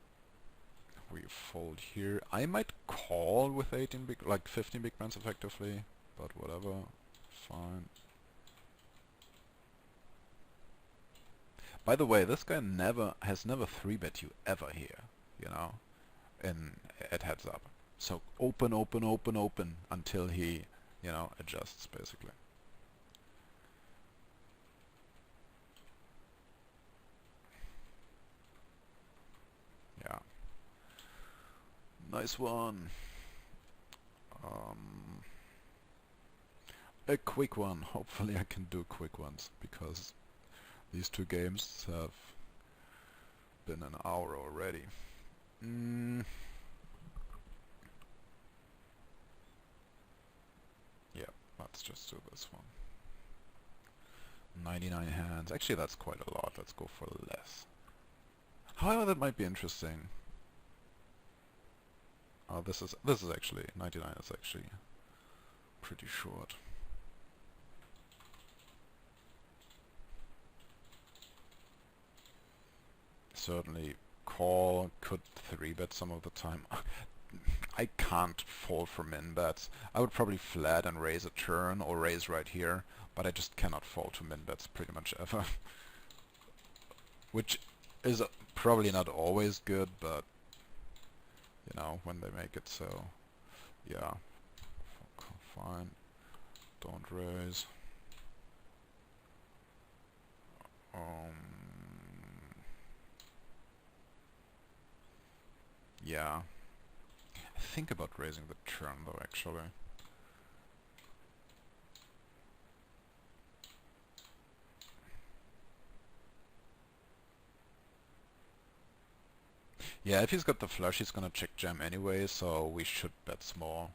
we fold here. I might call with 18 big, like 15 big blinds effectively, but whatever, fine. By the way, this guy has never 3-bet you ever here, you know, at heads up. So open, open, open, open until he, you know, adjusts basically. Yeah. Nice one. A quick one. Hopefully I can do quick ones, because these two games have been an hour already. Yeah, let's just do this one. 99 hands. Actually, that's quite a lot. Let's go for less. However, that might be interesting. Oh, this is actually 99 is actually pretty short. Certainly call, could 3-bet some of the time. I can't fold for min bets. I would probably flat and raise a turn or raise right here, but I just cannot fold to min bets pretty much ever. Which is probably not always good, but you know, when they make it so. Yeah, fine. Don't raise. Yeah. Think about raising the turn though, actually. Yeah, if he's got the flush, he's gonna check jam anyway, so we should bet small.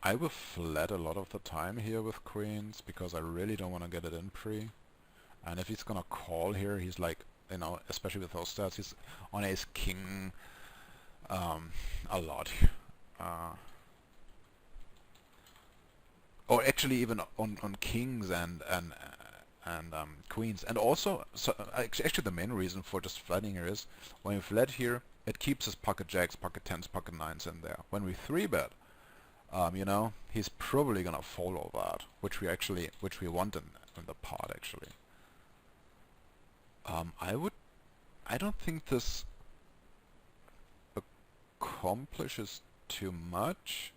I will flat a lot of the time here with queens, because I really don't want to get it in pre. And if he's gonna call here, he's like, you know, especially with those stats, he's on ace king a lot. Or actually even on kings and queens. And also, so actually the main reason for just flatting here is, when we flat here, it keeps his pocket jacks, pocket tens, pocket nines in there. When we 3-bet, you know, he's probably gonna follow that, which we want in the pot actually. I don't think this accomplishes too much.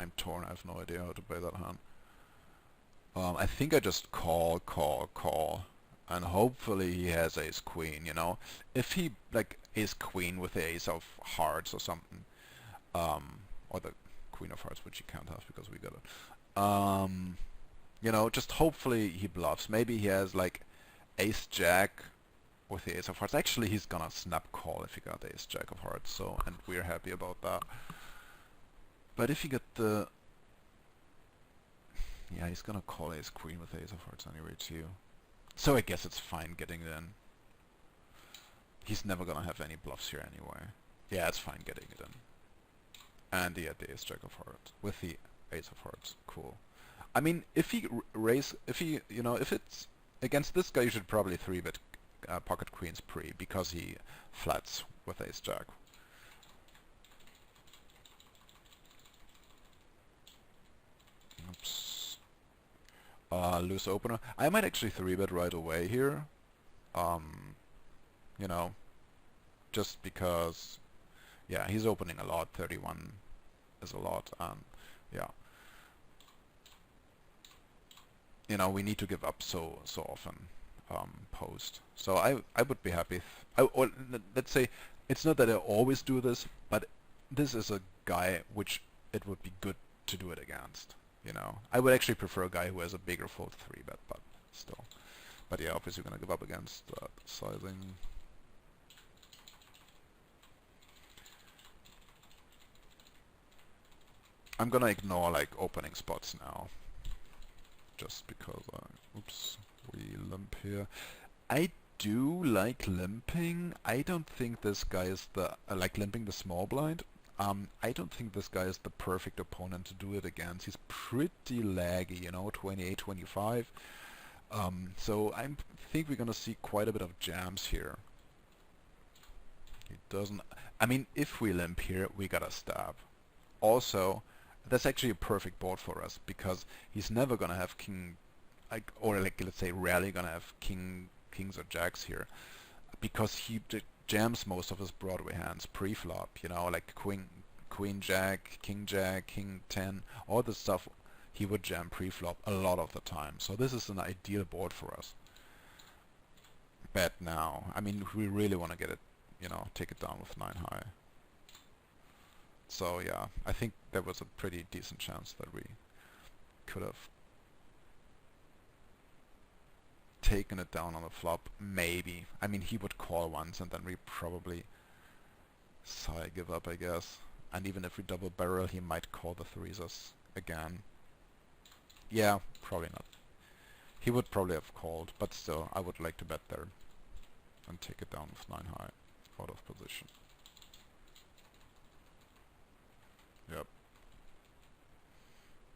I'm torn. I have no idea how to play that hand. I think I just call, and hopefully he has ace queen, you know. If he like ace queen with the ace of hearts or something, or the queen of hearts, which he can't have because we got it. You know, just hopefully he bluffs. Maybe he has like ace jack with the ace of hearts. Actually, he's gonna snap call if he got the ace jack of hearts. So, and we're happy about that. But if he got the, yeah, he's gonna call ace queen with the ace of hearts anyway too. So I guess it's fine getting it in. He's never gonna have any bluffs here anyway. Yeah, it's fine getting it in. And he had the ace jack of hearts with the ace of hearts. Cool. I mean, if he you know, if it's against this guy, you should probably 3-bet pocket queens pre, because he flats with ace jack. Oops. Loose opener. I might actually 3-bet right away here. You know, just because, yeah, he's opening a lot. 31 is a lot, and yeah. You know, we need to give up so often post. So I would be happy if, or let's say, it's not that I always do this, but this is a guy which it would be good to do it against. You know, I would actually prefer a guy who has a bigger fold 3-bet, but still. But yeah, obviously we're gonna give up against that sizing. I'm gonna ignore like opening spots now, just because oops, we limp here. I do like limping. I don't think this guy is the like limping the small blind. I don't think this guy is the perfect opponent to do it against. He's pretty laggy, you know, 28, 25. So I think we're gonna see quite a bit of jams here. He doesn't. I mean, if we limp here, we gotta stab. Also, that's actually a perfect board for us, because he's never gonna have king, like, or like, let's say rarely gonna have kings or jacks here, because he jams most of his Broadway hands pre-flop, you know, like queen jack, king 10, all this stuff he would jam pre-flop a lot of the time. So this is an ideal board for us. Bet now. I mean, we really want to get it, you know, take it down with 9 high. So yeah, I think there was a pretty decent chance that we could have taken it down on the flop, maybe. I mean, he would call once and then we probably give up, I guess. And even if we double barrel, he might call the threes again. Yeah, probably not. He would probably have called, but still, I would like to bet there and take it down with 9 high out of position. Yep.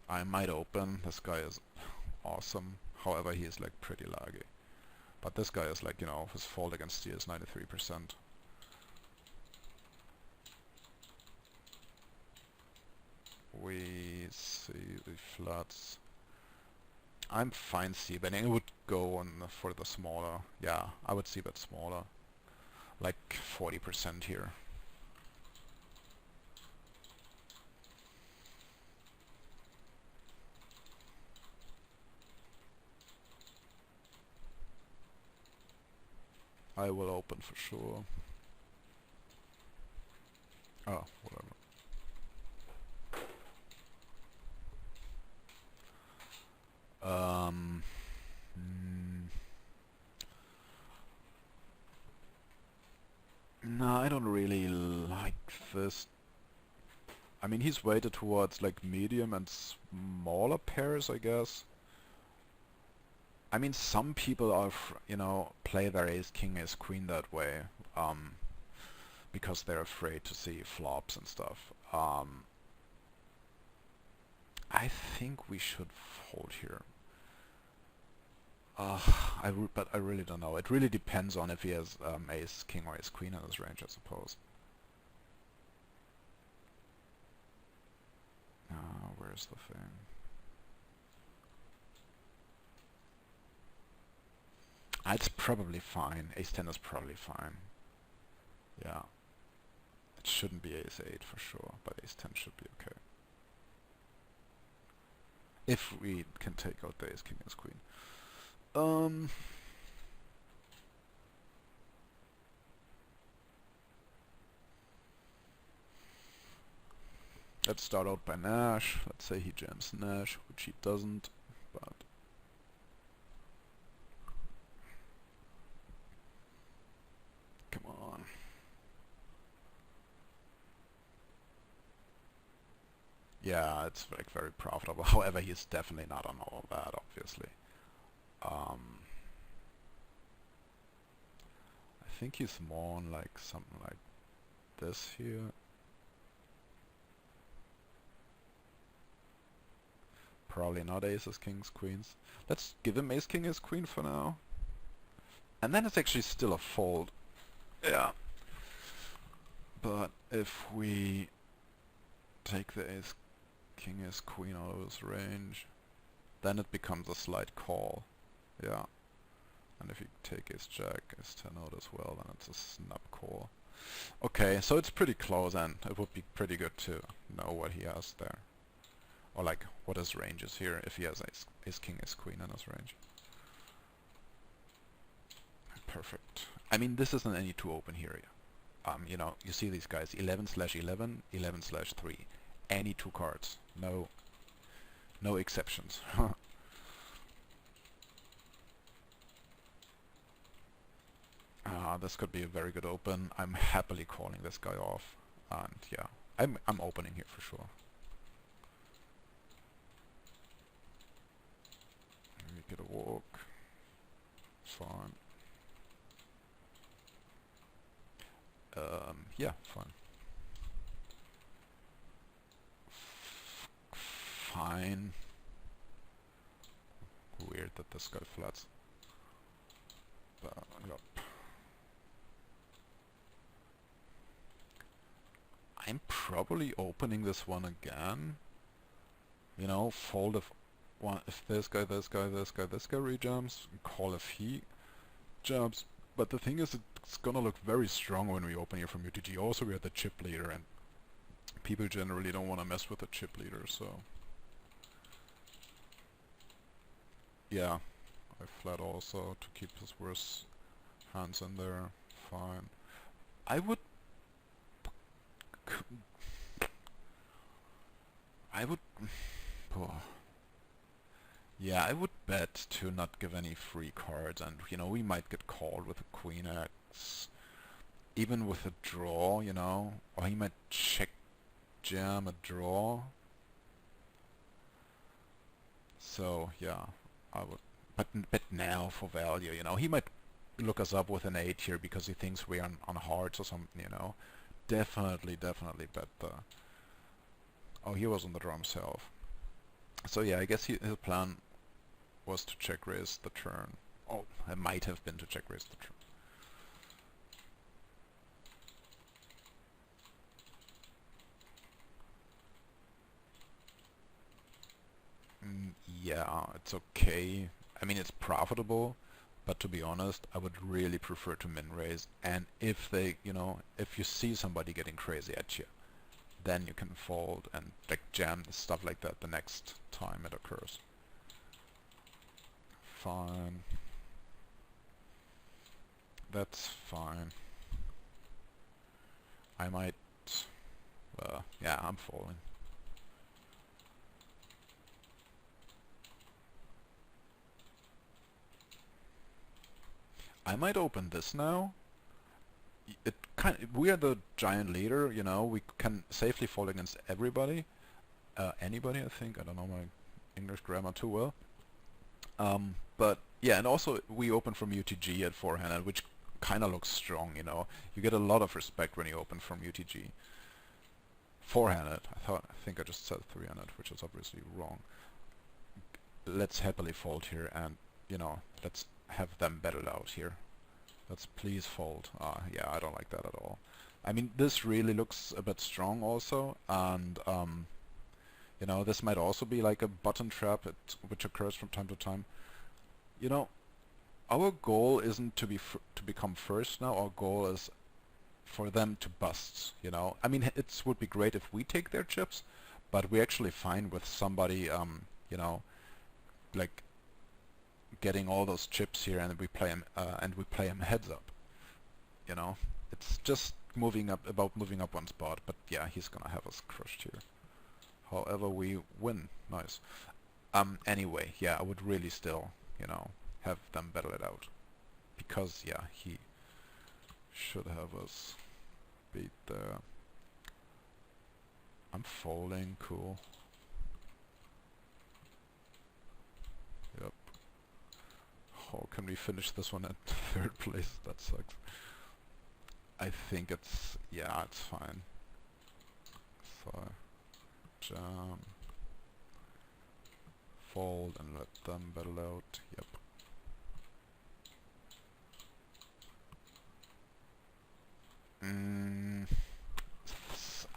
I might open. This guy is awesome. However, he is like pretty laggy. But this guy is like, you know, his fold against C is 93%. We see the flats. I'm fine c-betting. I would go on for the smaller. Yeah, I would c-bet smaller. Like 40% here. I will open for sure. Oh, whatever. No, I don't really like this. I mean, he's weighted towards like medium and smaller pairs, I guess. I mean, some people are, you know, play their ace king, ace queen that way, because they're afraid to see flops and stuff. I think we should fold here. But I really don't know. It really depends on if he has ace king or ace queen in his range, I suppose. Where's the thing? It's probably fine. Ace 10 is probably fine. Yeah. It shouldn't be ace 8 for sure, but ace 10 should be okay. if we can take out the ace, king, ace, queen. Um, let's start out by Nash. Let's say he jams Nash, which he doesn't, but come on. Yeah, it's like very profitable. However, he's definitely not on all of that, obviously. I think he's more on like something like this here. Probably not aces, kings, queens. Let's give him ace, king, ace, queen for now. And then it's actually still a fold. Yeah. But if we take the ace, king, ace, queen out of his range, then it becomes a slight call. Yeah. And if you take ace, jack, ace 10 out as well, then it's a snap call. Okay, so it's pretty close, and it would be pretty good to know what he has there. Or like, what his range is here, if he has ace, king, ace, queen in his range. Perfect. I mean, this isn't any too open here. You know, you see these guys, 11/11, 11/3. Any two cards. No exceptions. This could be a very good open. I'm happily calling this guy off. And yeah, I'm opening here for sure. We get a walk. Fine. Yeah, fine. Fine. Weird that this guy flats. But, yep. I'm probably opening this one again. You know, fold if this guy rejumps, call if he jumps. But the thing is, it's gonna look very strong when we open here from UTG. Also, we have the chip leader, and people generally don't want to mess with the chip leader, so yeah, I flat also to keep his worst hands in there. Fine. I would oh. Yeah, I would bet to not give any free cards, and you know, we might get called with a queen X, even with a draw, you know, or he might check jam a draw. So yeah, I would bet now for value, you know, he might look us up with an 8 here because he thinks we're on hearts or something, you know. Definitely bet the... Oh, he was on the draw himself. So yeah, I guess his plan was to check raise the turn. Oh, it might have been to check raise the turn. Yeah, it's okay. I mean, it's profitable, but to be honest, I would really prefer to min raise. And if they, you know, if you see somebody getting crazy at you, then you can fold and like jam stuff like that the next time it occurs. Fine. That's fine. I might... yeah, I'm folding. I might open this now. We are the giant leader, you know, we can safely fold against everybody. Anybody, I think. I don't know my English grammar too well. But yeah, and also we open from UTG at four-handed, which kind of looks strong, you know. You get a lot of respect when you open from UTG. Four-handed. I think I just said three-handed, which is obviously wrong. Let's happily fold here, and you know, let's have them battle out here. Let's please fold. Yeah, I don't like that at all. I mean, this really looks a bit strong also, and you know, this might also be like a button trap which occurs from time to time. You know, our goal isn't to become first now. Our goal is for them to bust, you know. I mean, it would be great if we take their chips, but we're actually fine with somebody you know, like getting all those chips here, and we play him heads up. You know, it's just moving up one spot. But yeah, he's gonna have us crushed here. However, we win. Nice. Anyway, yeah, I would really still, you know, have them battle it out, because yeah, he should have us beat there. I'm folding. Cool. Yep. Oh, can we finish this one at third place? That sucks. I think it's, yeah, it's fine. So, jam, fold, and let them battle out. Yep.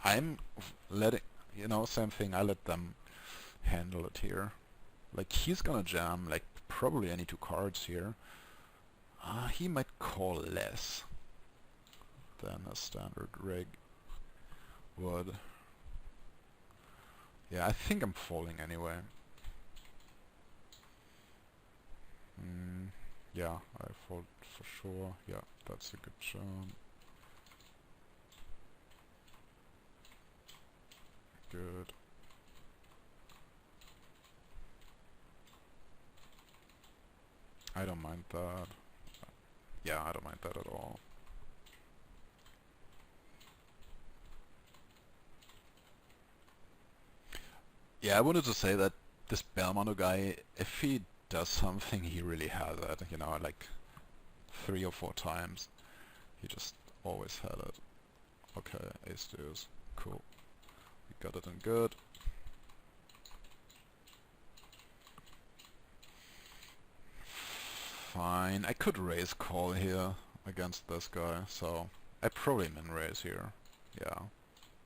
I'm letting, you know, same thing, I let them handle it here. Like, he's gonna jam, like, probably any two cards here. He might call less than a standard rig would. Yeah, I think I'm folding anyway. Yeah, I fold for sure. Yeah, that's a good jam. Good. I don't mind that. Yeah, I don't mind that at all. Yeah, I wanted to say that this Belmondo guy, if he does something, he really has it. You know, like 3 or 4 times. He just always had it. Okay, ace deuce. Cool. We got it in good. Fine. I could raise call here against this guy, so I probably min raise here. Yeah.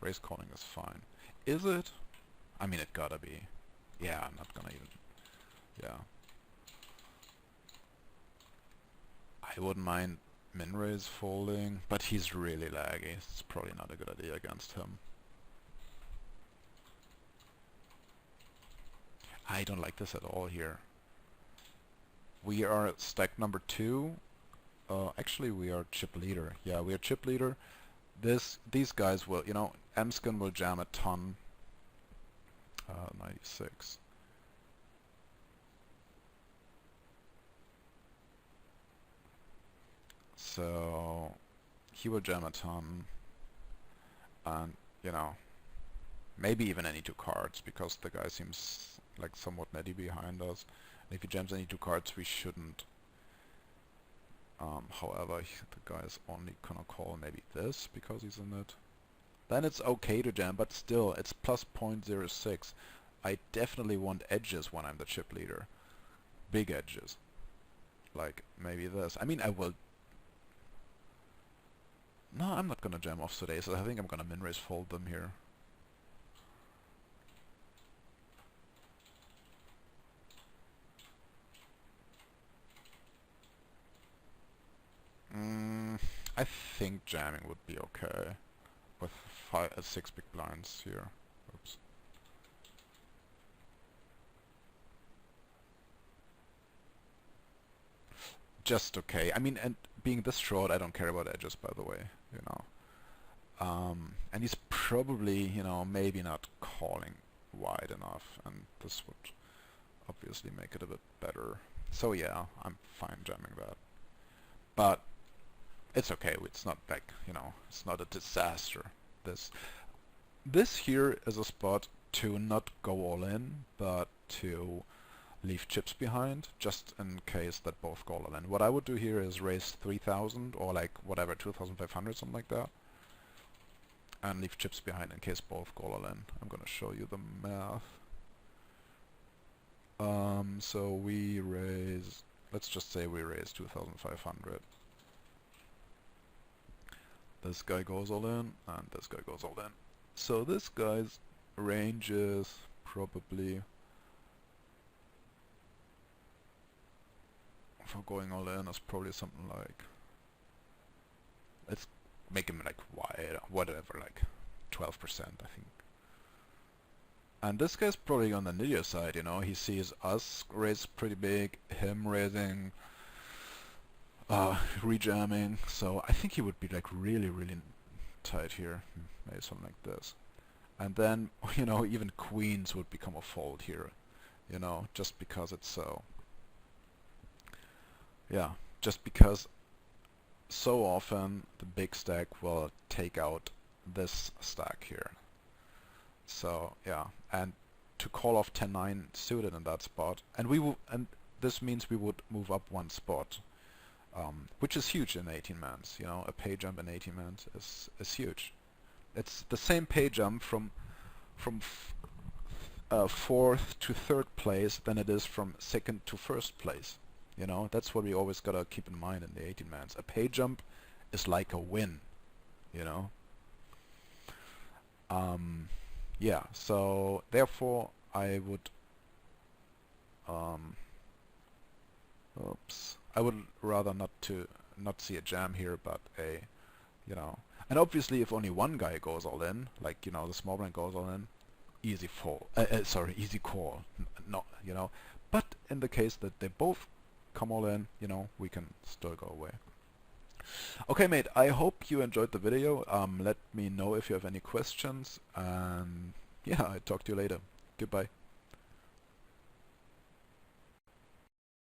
Raise calling is fine. Is it? I mean, it gotta be. Yeah, I'm not gonna even... Yeah. I wouldn't mind min raise folding, but he's really laggy. It's probably not a good idea against him. I don't like this at all here. We are stack number 2. Actually, we are chip leader. Yeah, we are chip leader. These guys will, you know, Emskin will jam a ton. 96. So he will jam a ton, and you know, maybe even any 2 cards, because the guy seems like somewhat netty behind us. And if he jams any 2 cards, we shouldn't. However, the guy is only gonna call maybe this because he's in it. Then it's okay to jam, but still, it's plus 0.06. I definitely want edges when I'm the chip leader. Big edges. Like, maybe this. I mean, I will... No, I'm not gonna jam off today, so I think I'm gonna min-raise fold them here. I think jamming would be okay. With 6 big blinds here. Oops. Just okay. I mean, and being this short, I don't care about edges, by the way, you know. And he's probably, you know, maybe not calling wide enough, and this would obviously make it a bit better. So yeah, I'm fine jamming that. But it's okay. It's not like, you know, it's not a disaster. This here is a spot to not go all in, but to leave chips behind, just in case that both go all in. What I would do here is raise 3,000 or like whatever, 2,500, something like that, and leave chips behind in case both go all in. I'm gonna show you the math. So we raise, let's just say we raise 2,500. This guy goes all in, and this guy goes all in. So this guy's range is probably, for going all in, is probably something like, let's make him like wide, whatever, like 12%, I think. And this guy's probably on the nittier side, you know. He sees us raise pretty big, him raising, rejamming. So I think he would be like really, really tight here. Maybe something like this. And then, you know, even queens would become a fold here, you know, just because it's so. Yeah, just because so often the big stack will take out this stack here. So yeah, and to call off 10-9 suited in that spot, and this means we would move up one spot, which is huge in 18 mans. You know, a pay jump in 18 mans is huge. It's the same pay jump from fourth to third place than it is from second to first place. You know, that's what we always gotta keep in mind in the 18 mans. A pay jump is like a win. You know. Yeah, so therefore I would I would rather not see a jam here, but a, you know, and obviously if only one guy goes all in, like, you know, the small blind goes all in, easy fall, easy call, no, you know, but in the case that they both come all in, you know, we can still go away. Okay, mate, I hope you enjoyed the video. Let me know if you have any questions, and yeah, I'll talk to you later. Goodbye.